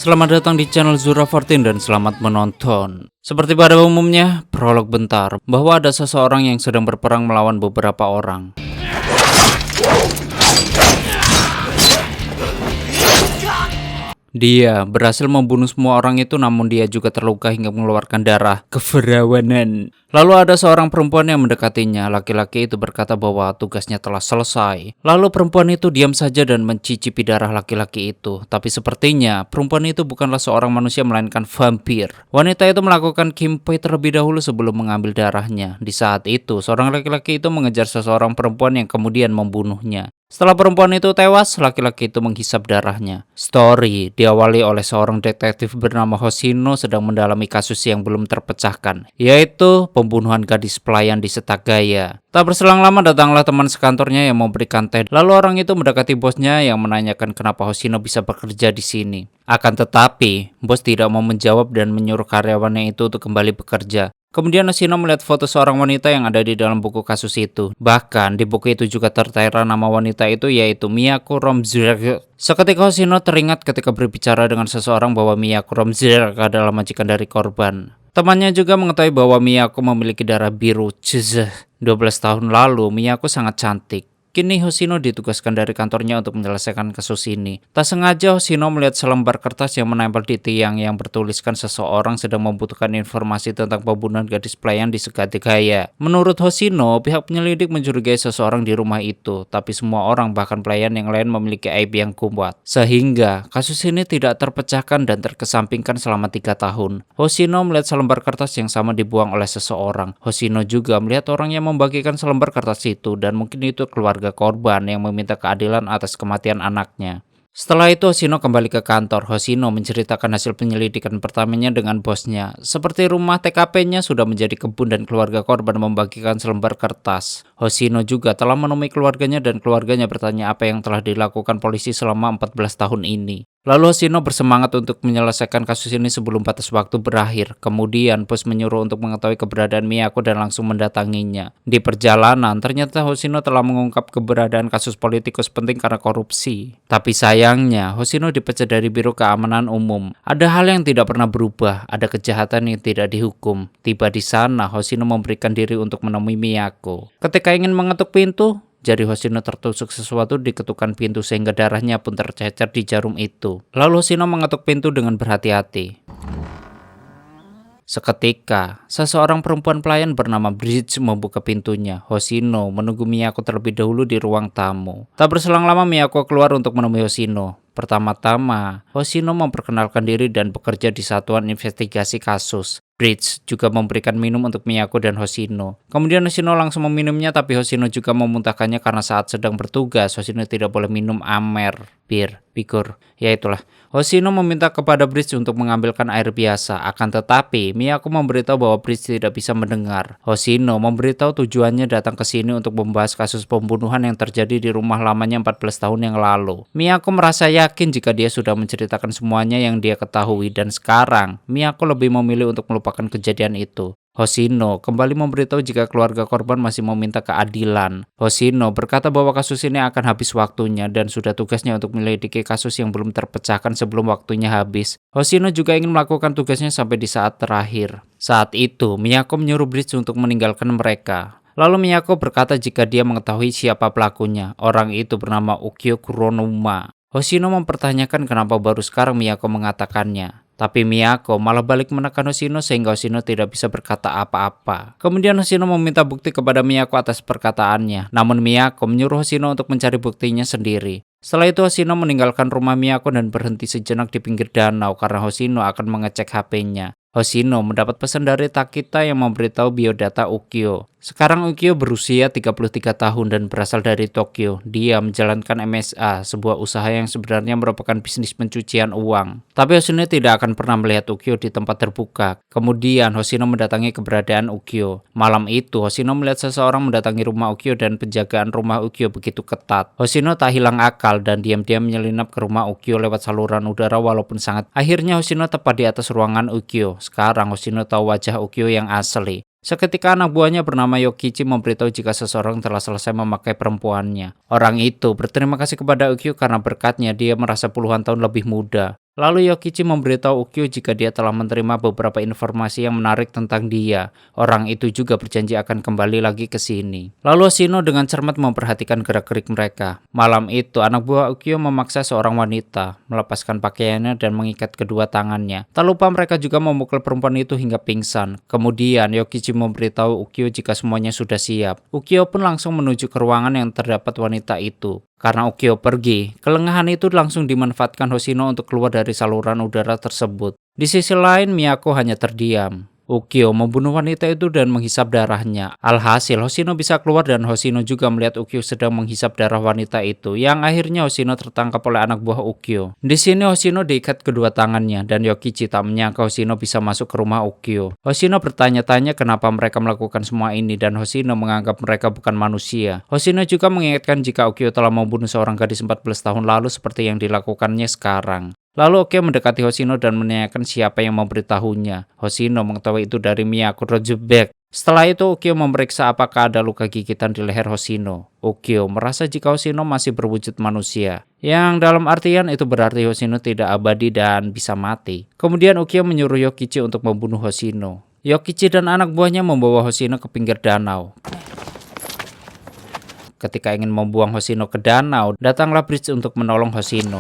Selamat datang di channel Zura14 dan selamat menonton. Seperti pada umumnya, prolog bentar bahwa ada seseorang yang sedang berperang melawan beberapa orang. Dia berhasil membunuh semua orang itu, namun dia juga terluka hingga mengeluarkan darah keferawanan. Lalu ada seorang perempuan yang mendekatinya. Laki-laki itu berkata bahwa tugasnya telah selesai. Lalu perempuan itu diam saja dan mencicipi darah laki-laki itu. Tapi sepertinya perempuan itu bukanlah seorang manusia melainkan vampir. Wanita itu melakukan kimpai terlebih dahulu sebelum mengambil darahnya. Di saat itu, seorang laki-laki itu mengejar seseorang perempuan yang kemudian membunuhnya. Setelah perempuan itu tewas, laki-laki itu menghisap darahnya. Story diawali oleh seorang detektif bernama Hoshino sedang mendalami kasus yang belum terpecahkan, yaitu pembunuhan gadis pelayan di Setagaya. Tak berselang lama datanglah teman sekantornya yang memberikan teh. Lalu orang itu mendekati bosnya yang menanyakan kenapa Hoshino bisa bekerja di sini. Akan tetapi, bos tidak mau menjawab dan menyuruh karyawannya itu untuk kembali bekerja. Kemudian Hoshino melihat foto seorang wanita yang ada di dalam buku kasus itu. Bahkan di buku itu juga tertera nama wanita itu, yaitu Miyako Romzerg. Seketika Hoshino teringat ketika berbicara dengan seseorang bahwa Miyako Romzerg adalah majikan dari korban. Temannya juga mengetahui bahwa Miyako memiliki darah biru. 12 tahun lalu Miyako sangat cantik. Kini Hoshino ditugaskan dari kantornya untuk menyelesaikan kasus ini. Tak sengaja Hoshino melihat selembar kertas yang menempel di tiang yang bertuliskan seseorang sedang membutuhkan informasi tentang pembunuhan gadis pelayan di Setagaya. Menurut Hoshino, pihak penyelidik mencurigai seseorang di rumah itu, tapi semua orang bahkan pelayan yang lain memiliki aib yang kuat. Sehingga kasus ini tidak terpecahkan dan terkesampingkan selama 3 tahun. Hoshino melihat selembar kertas yang sama dibuang oleh seseorang. Hoshino juga melihat orang yang membagikan selembar kertas itu, dan mungkin itu keluarga korban yang meminta keadilan atas kematian anaknya. Setelah itu Hoshino kembali ke kantor. Hoshino menceritakan hasil penyelidikan pertamanya dengan bosnya. Seperti rumah TKP-nya sudah menjadi kebun dan keluarga korban membagikan selembar kertas. Hoshino juga telah menemui keluarganya dan keluarganya bertanya apa yang telah dilakukan polisi selama 14 tahun ini. Lalu Hoshino bersemangat untuk menyelesaikan kasus ini sebelum batas waktu berakhir. Kemudian bos menyuruh untuk mengetahui keberadaan Miyako dan langsung mendatanginya. Di perjalanan, ternyata Hoshino telah mengungkap keberadaan kasus politikus penting karena korupsi. Tapi sayangnya, Hoshino dipecat dari Biro Keamanan Umum. Ada hal yang tidak pernah berubah, ada kejahatan yang tidak dihukum. Tiba di sana, Hoshino memberikan diri untuk menemui Miyako. Ketika ingin mengetuk pintu, jari Hoshino tertusuk sesuatu di ketukan pintu sehingga darahnya pun tercecer di jarum itu. Lalu Hoshino mengetuk pintu dengan berhati-hati. Seketika, seseorang perempuan pelayan bernama Bridge membuka pintunya. Hoshino menunggu Miyako terlebih dahulu di ruang tamu. Tak berselang lama Miyako keluar untuk menemui Hoshino. Pertama-tama, Hoshino memperkenalkan diri dan bekerja di satuan investigasi kasus. Bridge juga memberikan minum untuk Miyako dan Hoshino. Kemudian Hoshino langsung meminumnya, tapi Hoshino juga memuntahkannya karena saat sedang bertugas, Hoshino tidak boleh minum amer, bir, pikur. Ya itulah. Hoshino meminta kepada Bridge untuk mengambilkan air biasa. Akan tetapi, Miyako memberitahu bahwa Bridge tidak bisa mendengar. Hoshino memberitahu tujuannya datang ke sini untuk membahas kasus pembunuhan yang terjadi di rumah lamanya 14 tahun yang lalu. Miyako merasa yakin jika dia sudah menceritakan semuanya yang dia ketahui, dan sekarang Miyako lebih memilih untuk melupakan kejadian itu. Hoshino kembali memberitahu jika keluarga korban masih meminta keadilan. Hoshino berkata bahwa kasus ini akan habis waktunya dan sudah tugasnya untuk menyelidiki kasus yang belum terpecahkan sebelum waktunya habis. Hoshino juga ingin melakukan tugasnya sampai di saat terakhir. Saat itu, Miyako menyuruh Bridge untuk meninggalkan mereka. Lalu Miyako berkata jika dia mengetahui siapa pelakunya. Orang itu bernama Ukyo Kuronuma. Hoshino mempertanyakan kenapa baru sekarang Miyako mengatakannya. Tapi Miyako malah balik menekan Hoshino sehingga Hoshino tidak bisa berkata apa-apa. Kemudian Hoshino meminta bukti kepada Miyako atas perkataannya. Namun Miyako menyuruh Hoshino untuk mencari buktinya sendiri. Setelah itu Hoshino meninggalkan rumah Miyako dan berhenti sejenak di pinggir danau karena Hoshino akan mengecek HP-nya. Hoshino mendapat pesan dari Takita yang memberitahu biodata Ukyo. Sekarang Ukyo berusia 33 tahun dan berasal dari Tokyo. Dia menjalankan MSA, sebuah usaha yang sebenarnya merupakan bisnis pencucian uang. Tapi Hoshino tidak akan pernah melihat Ukyo di tempat terbuka. Kemudian Hoshino mendatangi keberadaan Ukyo. Malam itu Hoshino melihat seseorang mendatangi rumah Ukyo dan penjagaan rumah Ukyo begitu ketat. Hoshino tak hilang akal dan diam-diam menyelinap ke rumah Ukyo lewat saluran udara walaupun sangat. Akhirnya Hoshino tepat di atas ruangan Ukyo. Sekarang Hoshino tahu wajah Ukyo yang asli. Seketika anak buahnya bernama Yokichi memberitahu jika seseorang telah selesai memakai perempuannya. Orang itu berterima kasih kepada Ukyo karena berkatnya dia merasa puluhan tahun lebih muda. Lalu Yokichi memberitahu Ukyo jika dia telah menerima beberapa informasi yang menarik tentang dia. Orang itu juga berjanji akan kembali lagi ke sini. Lalu Hoshino dengan cermat memperhatikan gerak-gerik mereka. Malam itu, anak buah Ukyo memaksa seorang wanita melepaskan pakaiannya dan mengikat kedua tangannya. Tak lupa mereka juga memukul perempuan itu hingga pingsan. Kemudian Yokichi memberitahu Ukyo jika semuanya sudah siap. Ukyo pun langsung menuju ke ruangan yang terdapat wanita itu. Karena Ukyo pergi, kelengahan itu langsung dimanfaatkan Hoshino untuk keluar dari saluran udara tersebut. Di sisi lain, Miyako hanya terdiam. Ukyo membunuh wanita itu dan menghisap darahnya. Alhasil, Hoshino bisa keluar dan Hoshino juga melihat Ukyo sedang menghisap darah wanita itu, yang akhirnya Hoshino tertangkap oleh anak buah Ukyo. Di sini Hoshino diikat kedua tangannya, dan Yokichi tak menyangka Hoshino bisa masuk ke rumah Ukyo. Hoshino bertanya-tanya kenapa mereka melakukan semua ini, dan Hoshino menganggap mereka bukan manusia. Hoshino juga mengingatkan jika Ukyo telah membunuh seorang gadis 14 tahun lalu seperti yang dilakukannya sekarang. Lalu Ukyo mendekati Hoshino dan menanyakan siapa yang memberitahunya. Hoshino mengetahui itu dari Miyako Rojubek. Setelah itu Ukyo memeriksa apakah ada luka gigitan di leher Hoshino. Ukyo merasa jika Hoshino masih berwujud manusia, yang dalam artian itu berarti Hoshino tidak abadi dan bisa mati. Kemudian Ukyo menyuruh Yokichi untuk membunuh Hoshino. Yokichi dan anak buahnya membawa Hoshino ke pinggir danau. Ketika ingin membuang Hoshino ke danau, datanglah Bridge untuk menolong Hoshino.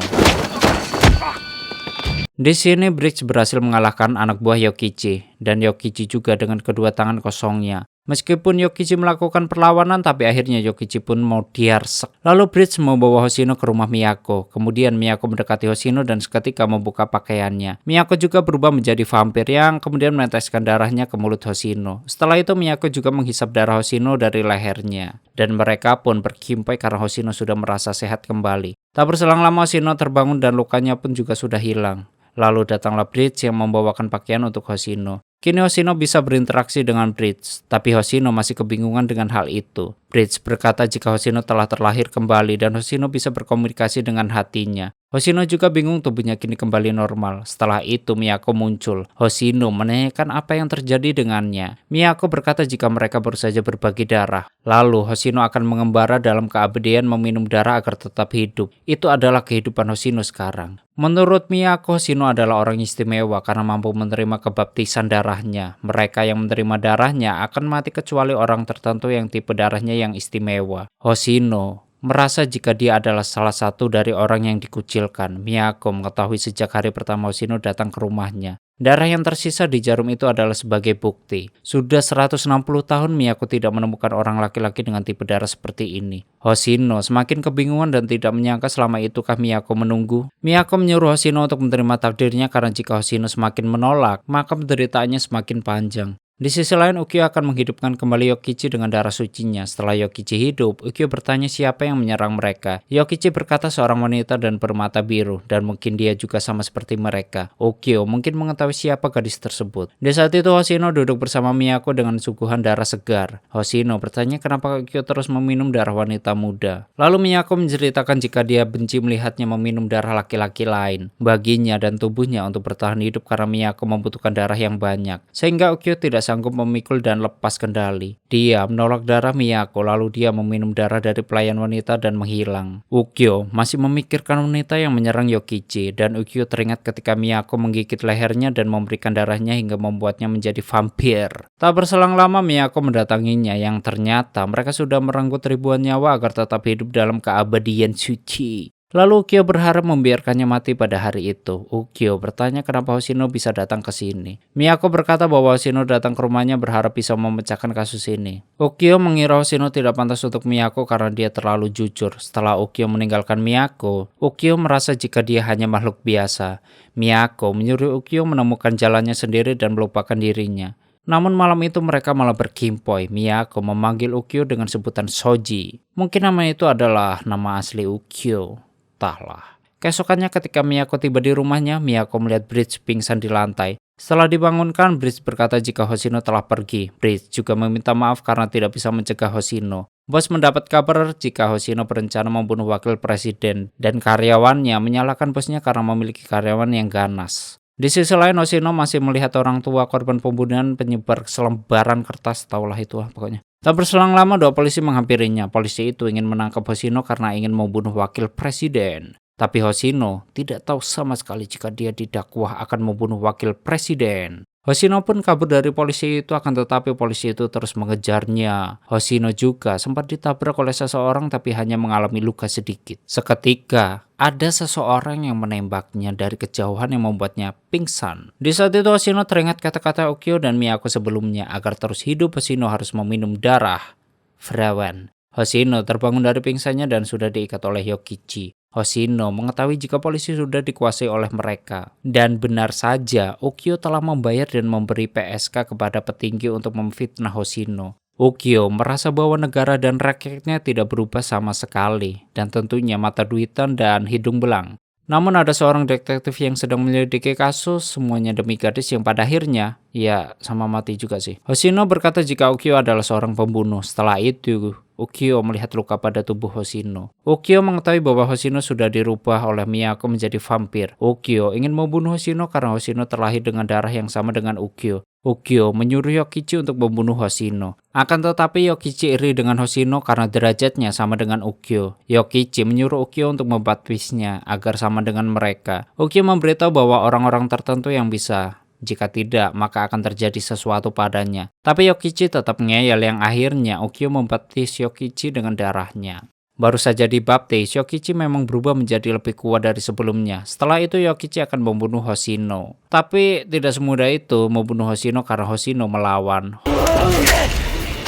Di sini Bridge berhasil mengalahkan anak buah Yokichi, dan Yokichi juga dengan kedua tangan kosongnya. Meskipun Yokichi melakukan perlawanan, tapi akhirnya Yokichi pun mau diarsek. Lalu Bridge membawa Hoshino ke rumah Miyako. Kemudian Miyako mendekati Hoshino dan seketika membuka pakaiannya. Miyako juga berubah menjadi vampir yang kemudian meneteskan darahnya ke mulut Hoshino. Setelah itu Miyako juga menghisap darah Hoshino dari lehernya. Dan mereka pun berkimpai karena Hoshino sudah merasa sehat kembali. Tak berselang lama Hoshino terbangun dan lukanya pun juga sudah hilang. Lalu datanglah Bridge yang membawakan pakaian untuk Hoshino. Kini Hoshino bisa berinteraksi dengan Bridge, tapi Hoshino masih kebingungan dengan hal itu. Bridge berkata jika Hoshino telah terlahir kembali dan Hoshino bisa berkomunikasi dengan hatinya. Hoshino juga bingung tubuhnya kini kembali normal. Setelah itu Miyako muncul. Hoshino menanyakan apa yang terjadi dengannya. Miyako berkata jika mereka baru saja berbagi darah. Lalu Hoshino akan mengembara dalam keabadian meminum darah agar tetap hidup. Itu adalah kehidupan Hoshino sekarang. Menurut Miyako, Hoshino adalah orang istimewa karena mampu menerima kebaptisan darahnya. Mereka yang menerima darahnya akan mati kecuali orang tertentu yang tipe darahnya yang istimewa. Hoshino merasa jika dia adalah salah satu dari orang yang dikucilkan. Miyako mengetahui sejak hari pertama Hoshino datang ke rumahnya. Darah yang tersisa di jarum itu adalah sebagai bukti. Sudah 160 tahun Miyako tidak menemukan orang laki-laki dengan tipe darah seperti ini. Hoshino semakin kebingungan dan tidak menyangka selama itukah Miyako menunggu. Miyako menyuruh Hoshino untuk menerima takdirnya karena jika Hoshino semakin menolak, maka penderitaannya semakin panjang. Di sisi lain, Ukyo akan menghidupkan kembali Yokichi dengan darah sucinya. Setelah Yokichi hidup, Ukyo bertanya siapa yang menyerang mereka. Yokichi berkata seorang wanita dan bermata biru, dan mungkin dia juga sama seperti mereka. Ukyo mungkin mengetahui siapa gadis tersebut. Di saat itu Hoshino duduk bersama Miyako dengan suguhan darah segar. Hoshino bertanya kenapa Ukyo terus meminum darah wanita muda. Lalu Miyako menceritakan jika dia benci melihatnya meminum darah laki-laki lain. Baginya dan tubuhnya untuk bertahan hidup karena Miyako membutuhkan darah yang banyak. Sehingga Ukyo tidak sanggup memikul dan lepas kendali. Dia menolak darah Miyako, lalu dia meminum darah dari pelayan wanita dan menghilang. Ukyo masih memikirkan wanita yang menyerang Yokichi, dan Ukyo teringat ketika Miyako menggigit lehernya dan memberikan darahnya hingga membuatnya menjadi vampir. Tak berselang lama Miyako mendatanginya, yang ternyata mereka sudah merenggut ribuan nyawa agar tetap hidup dalam keabadian suci. Lalu Ukyo berharap membiarkannya mati pada hari itu. Ukyo bertanya kenapa Hoshino bisa datang ke sini. Miyako berkata bahwa Hoshino datang ke rumahnya berharap bisa memecahkan kasus ini. Ukyo mengira Hoshino tidak pantas untuk Miyako karena dia terlalu jujur. Setelah Ukyo meninggalkan Miyako, Ukyo merasa jika dia hanya makhluk biasa. Miyako menyuruh Ukyo menemukan jalannya sendiri dan melupakan dirinya. Namun malam itu mereka malah berkimpoi. Miyako memanggil Ukyo dengan sebutan Shoji. Mungkin nama itu adalah nama asli Ukyo. Entahlah. Keesokannya ketika Miyako tiba di rumahnya, Miyako melihat Bridge pingsan di lantai. Setelah dibangunkan, Bridge berkata jika Hoshino telah pergi. Bridge juga meminta maaf karena tidak bisa mencegah Hoshino. Bos mendapat kabar jika Hoshino berencana membunuh wakil presiden, dan karyawannya menyalahkan bosnya karena memiliki karyawan yang ganas. Di sisi lain, Hoshino masih melihat orang tua korban pembunuhan penyebar selembaran kertas, taulah itu pokoknya. Tak berselang lama, dua polisi menghampirinya. Polisi itu ingin menangkap Hoshino karena ingin membunuh wakil presiden. Tapi Hoshino tidak tahu sama sekali jika dia didakwa akan membunuh wakil presiden. Hoshino pun kabur dari polisi itu, akan tetapi polisi itu terus mengejarnya. Hoshino juga sempat ditabrak oleh seseorang tapi hanya mengalami luka sedikit. Seketika, ada seseorang yang menembaknya dari kejauhan yang membuatnya pingsan. Di saat itu Hoshino teringat kata-kata Ukyo dan Miyako sebelumnya, agar terus hidup Hoshino harus meminum darah Ferawan. Hoshino terbangun dari pingsannya dan sudah diikat oleh Yokichi. Hoshino mengetahui jika polisi sudah dikuasai oleh mereka. Dan benar saja, Ukyo telah membayar dan memberi PSK kepada petinggi untuk memfitnah Hoshino. Ukyo merasa bahwa negara dan rakyatnya tidak berubah sama sekali, dan tentunya mata duitan dan hidung belang. Namun ada seorang detektif yang sedang menyelidiki kasus, semuanya demi gadis yang pada akhirnya, ya sama mati juga sih. Hoshino berkata jika Ukyo adalah seorang pembunuh. Setelah itu, Ukyo melihat luka pada tubuh Hoshino. Ukyo mengetahui bahwa Hoshino sudah dirubah oleh Miyako menjadi vampir. Ukyo ingin membunuh Hoshino karena Hoshino terlahir dengan darah yang sama dengan Ukyo. Ukyo menyuruh Yokichi untuk membunuh Hoshino. Akan tetapi Yokichi iri dengan Hoshino karena derajatnya sama dengan Ukyo. Yokichi menyuruh Ukyo untuk membaptisnya agar sama dengan mereka. Ukyo memberitahu bahwa orang-orang tertentu yang bisa. Jika tidak, maka akan terjadi sesuatu padanya. Tapi Yokichi tetap ngeyel, yang akhirnya Ukyo membaptis Yokichi dengan darahnya. Baru saja dibaptis, Yokichi memang berubah menjadi lebih kuat dari sebelumnya. Setelah itu Yokichi akan membunuh Hoshino. Tapi tidak semudah itu membunuh Hoshino karena Hoshino melawan.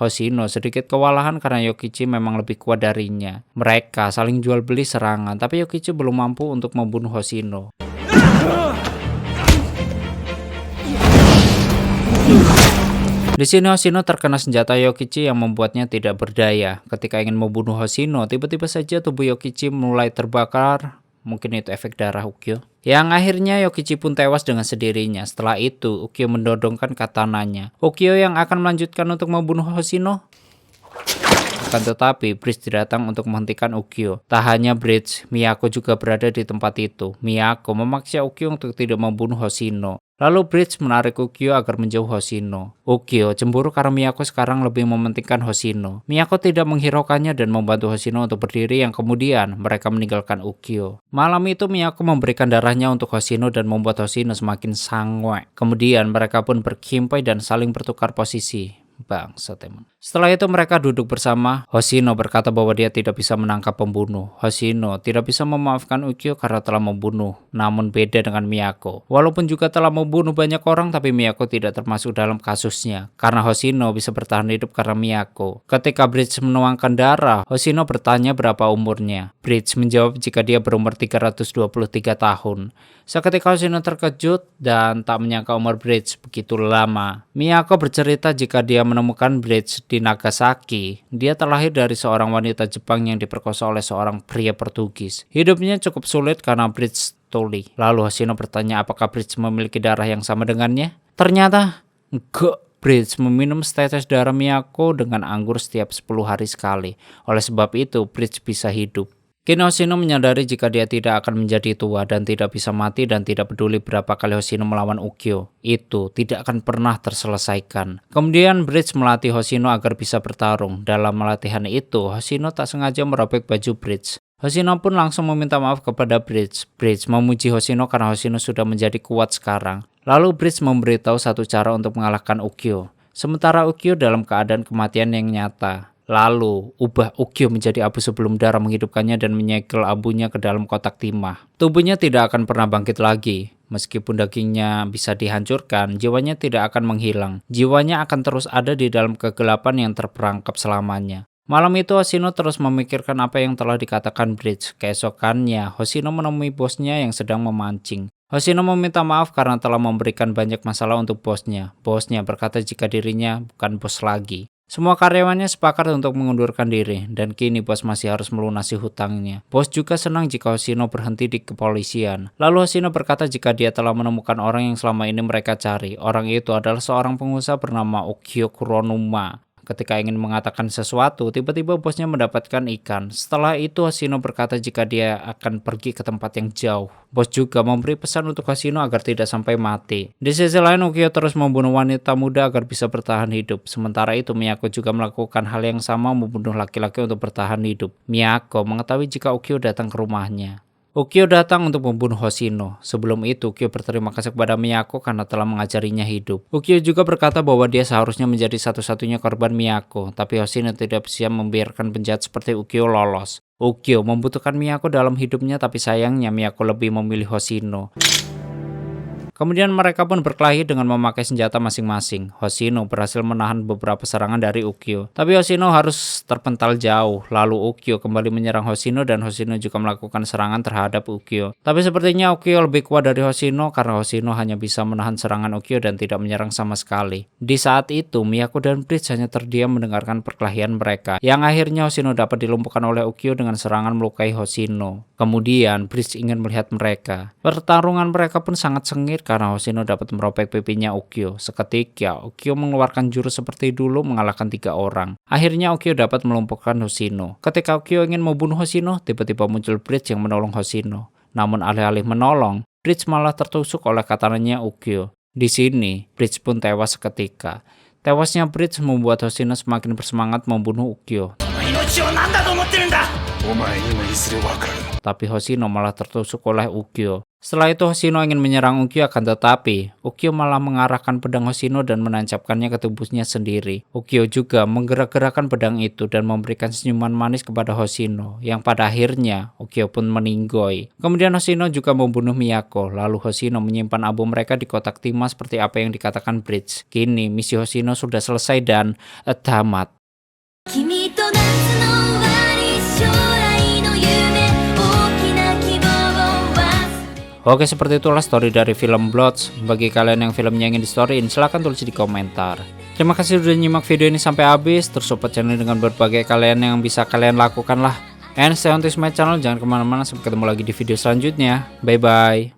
Hoshino sedikit kewalahan karena Yokichi memang lebih kuat darinya. Mereka saling jual beli serangan, tapi Yokichi belum mampu untuk membunuh Hoshino. Di sini Hoshino terkena senjata Yokichi yang membuatnya tidak berdaya. Ketika ingin membunuh Hoshino, tiba-tiba saja tubuh Yokichi mulai terbakar. Mungkin itu efek darah Ukyo. Yang akhirnya Yokichi pun tewas dengan sendirinya. Setelah itu, Ukyo mendodongkan katananya. Ukyo yang akan melanjutkan untuk membunuh Hoshino. Akan tetapi, Bridge datang untuk menghentikan Ukyo. Tak hanya Bridge, Miyako juga berada di tempat itu. Miyako memaksa Ukyo untuk tidak membunuh Hoshino. Lalu Bridge menarik Ukyo agar menjauh Hoshino. Ukyo cemburu karena Miyako sekarang lebih mementingkan Hoshino. Miyako tidak menghiraukannya dan membantu Hoshino untuk berdiri, yang kemudian mereka meninggalkan Ukyo. Malam itu Miyako memberikan darahnya untuk Hoshino dan membuat Hoshino semakin sange. Kemudian mereka pun berkimpai dan saling bertukar posisi. Bangsat emang. Setelah itu mereka duduk bersama. Hoshino berkata bahwa dia tidak bisa menangkap pembunuh. Hoshino tidak bisa memaafkan Ukyo karena telah membunuh. Namun beda dengan Miyako. Walaupun juga telah membunuh banyak orang, tapi Miyako tidak termasuk dalam kasusnya. Karena Hoshino bisa bertahan hidup karena Miyako. Ketika Bridge menuangkan darah, Hoshino bertanya berapa umurnya. Bridge menjawab jika dia berumur 323 tahun. Seketika Hoshino terkejut dan tak menyangka umur Bridge begitu lama. Miyako bercerita jika dia menemukan Bridge di Nagasaki. Dia terlahir dari seorang wanita Jepang yang diperkosa oleh seorang pria Portugis. Hidupnya cukup sulit karena Bridge tuli. Lalu Hoshino bertanya apakah Bridge memiliki darah yang sama dengannya. Ternyata enggak. Bridge meminum setetes darah Miyako dengan anggur setiap 10 hari sekali. Oleh sebab itu, Bridge bisa hidup. Kini Hoshino menyadari jika dia tidak akan menjadi tua dan tidak bisa mati, dan tidak peduli berapa kali Hoshino melawan Ukyo, itu tidak akan pernah terselesaikan. Kemudian Bridge melatih Hoshino agar bisa bertarung. Dalam latihan itu, Hoshino tak sengaja merobek baju Bridge. Hoshino pun langsung meminta maaf kepada Bridge. Bridge memuji Hoshino karena Hoshino sudah menjadi kuat sekarang. Lalu Bridge memberitahu satu cara untuk mengalahkan Ukyo. Sementara Ukyo dalam keadaan kematian yang nyata. Lalu, ubah Ukyo menjadi abu sebelum darah menghidupkannya dan menyegel abunya ke dalam kotak timah. Tubuhnya tidak akan pernah bangkit lagi. Meskipun dagingnya bisa dihancurkan, jiwanya tidak akan menghilang. Jiwanya akan terus ada di dalam kegelapan yang terperangkap selamanya. Malam itu Hoshino terus memikirkan apa yang telah dikatakan Bridge. Keesokannya, Hoshino menemui bosnya yang sedang memancing. Hoshino meminta maaf karena telah memberikan banyak masalah untuk bosnya. Bosnya berkata jika dirinya bukan bos lagi. Semua karyawannya sepakat untuk mengundurkan diri, dan kini bos masih harus melunasi hutangnya. Bos juga senang jika Hoshino berhenti di kepolisian. Lalu Hoshino berkata jika dia telah menemukan orang yang selama ini mereka cari. Orang itu adalah seorang pengusaha bernama Ukyo Kuronuma. Ketika ingin mengatakan sesuatu, tiba-tiba bosnya mendapatkan ikan. Setelah itu Hoshino berkata jika dia akan pergi ke tempat yang jauh. Bos juga memberi pesan untuk Hoshino agar tidak sampai mati. Di sisi lain, Ukyo terus membunuh wanita muda agar bisa bertahan hidup. Sementara itu Miyako juga melakukan hal yang sama, membunuh laki-laki untuk bertahan hidup. Miyako mengetahui jika Ukyo datang ke rumahnya. Ukyo datang untuk membunuh Hoshino. Sebelum itu, Ukyo berterima kasih kepada Miyako karena telah mengajarinya hidup. Ukyo juga berkata bahwa dia seharusnya menjadi satu-satunya korban Miyako, tapi Hoshino tidak bisa membiarkan penjahat seperti Ukyo lolos. Ukyo membutuhkan Miyako dalam hidupnya, tapi sayangnya Miyako lebih memilih Hoshino. Kemudian mereka pun berkelahi dengan memakai senjata masing-masing. Hoshino berhasil menahan beberapa serangan dari Ukyo. Tapi Hoshino harus terpental jauh. Lalu Ukyo kembali menyerang Hoshino dan Hoshino juga melakukan serangan terhadap Ukyo. Tapi sepertinya Ukyo lebih kuat dari Hoshino karena Hoshino hanya bisa menahan serangan Ukyo dan tidak menyerang sama sekali. Di saat itu, Miyako dan Bridge hanya terdiam mendengarkan perkelahian mereka. Yang akhirnya Hoshino dapat dilumpuhkan oleh Ukyo dengan serangan melukai Hoshino. Kemudian Bridge ingin melihat mereka. Pertarungan mereka pun sangat sengit karena Hoshino dapat merobek pipinya Ukyo. Seketika, Ukyo mengeluarkan jurus seperti dulu mengalahkan 3 orang. Akhirnya Ukyo dapat melumpuhkan Hoshino. Ketika Ukyo ingin membunuh Hoshino, tiba-tiba muncul Bridge yang menolong Hoshino. Namun alih-alih menolong, Bridge malah tertusuk oleh katananya Ukyo. Di sini, Bridge pun tewas seketika. Tewasnya Bridge membuat Hoshino semakin bersemangat membunuh Ukyo. Tapi Hoshino malah tertusuk oleh Ukyo. Setelah itu Hoshino ingin menyerang Ukyo, akan tetapi Ukyo malah mengarahkan pedang Hoshino dan menancapkannya ke tubuhnya sendiri. Ukyo juga menggerak-gerakkan pedang itu dan memberikan senyuman manis kepada Hoshino, yang pada akhirnya Ukyo pun meninggoy. Kemudian Hoshino juga membunuh Miyako, lalu Hoshino menyimpan abu mereka di kotak timah seperti apa yang dikatakan Bridge. Kini misi Hoshino sudah selesai dan tamat. Oke, seperti itulah story dari film Bloods. Bagi kalian yang filmnya ingin di-storyin, silahkan tulis di komentar. Terima kasih sudah nyimak video ini sampai habis. Terus support channel dengan berbagai kalian yang bisa kalian lakukan lah. And stay on this my channel, jangan kemana-mana, sampai ketemu lagi di video selanjutnya. Bye bye.